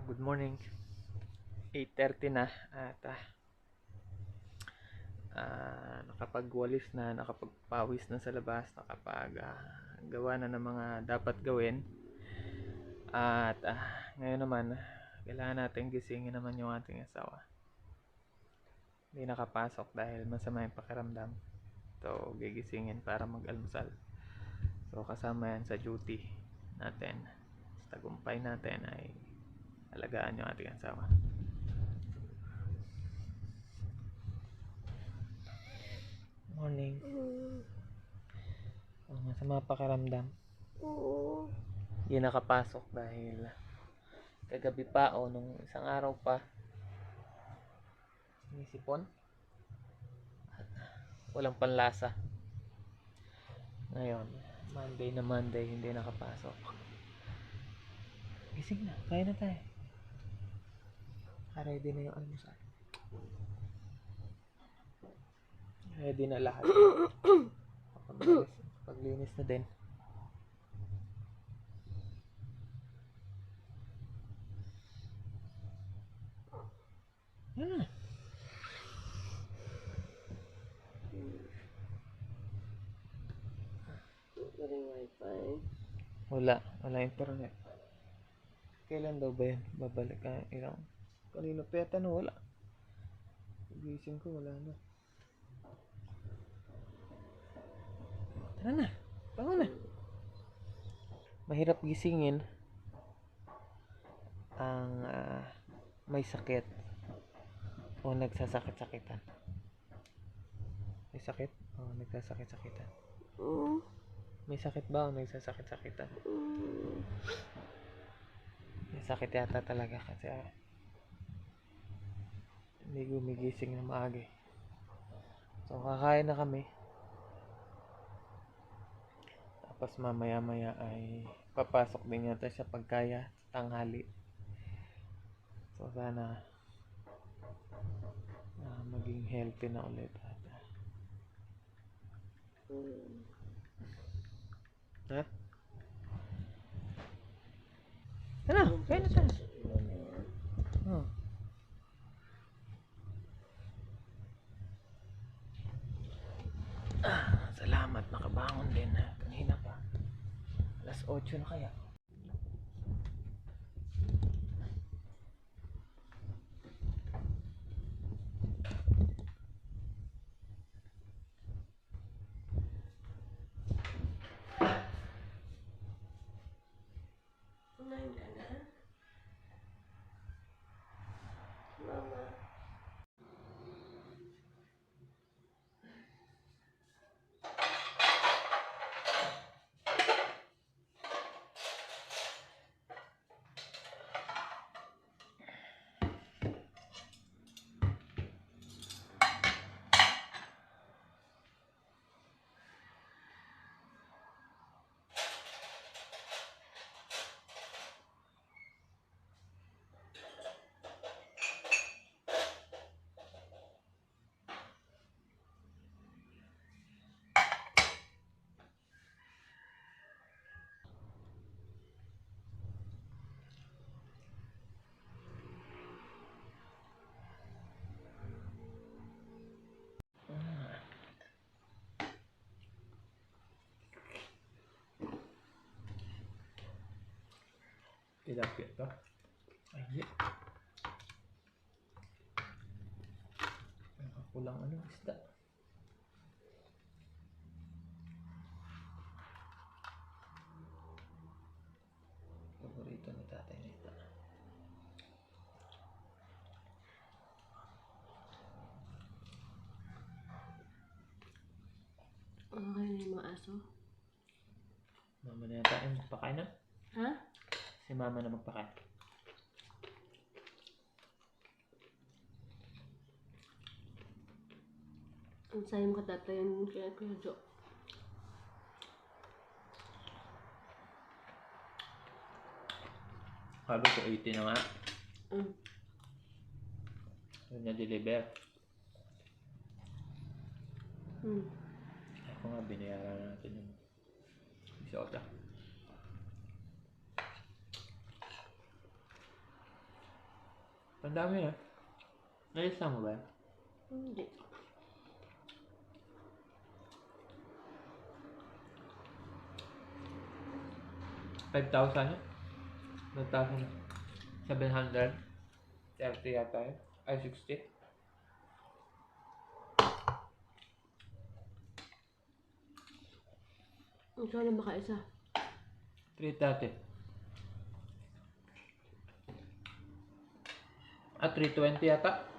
Good morning. 8:30 na at nakapagwalis na, nakapagpawis na sa labas, gawa na ng mga dapat gawin. At ngayon naman, kailangan natin gisingin naman yung ating asawa. Hindi nakapasok dahil masama yung pakiramdam. So, gigisingin para mag-almusal. So, kasama yan sa duty natin. Sa tagumpay natin ay alagaan yung ating asawa. Morning. Masama pakiramdam. Hindi nakapasok dahil kagabi pa o nung isang araw pa sinisipon at walang panlasa. Ngayon, Monday hindi nakapasok. Gising na, kaya na tayo. Ready na yung almusal. Ready na lahat. Paglinis na din. Yan na. Wala internet. Kailan daw ba yan? Babalik ka ilang. Kanina pa yata na wala. Gising ko wala na. Tara na. Bangon na. Mahirap gisingin ang may sakit o nagsasakit-sakitan. May sakit o nagsasakit-sakitan? May sakit ba o nagsasakit-sakitan? May sakit yata talaga kasi hindi gumigising na maaga. So kakain na kami. Tapos mamaya ay papasok din yata siya pagkaya tanghali. So sana maging healthy na ulit. Ha? Ano? Kaya na tayo. Salamat, nakabangon din. Kanina pa. Alas 8 na kaya. Tilapia to? Ay, hindi. Nakakulang isda. Paborito ni tatay na isda. Ano kayo na yung mga aso? Mama na yata yung magpakain na? Ha? Si mama na magpakain. Ang sayang katatayan kaya Kuya Jo. Sabi ko 80 na nga. Yun niya deliver. Ako nga binayaran natin yung 18. Ang dami na. Nalista mo ba? Hindi. 5,000 1,730 yata yun. Ay, 60. Ikaw na makaisa. 330. At 320 yata.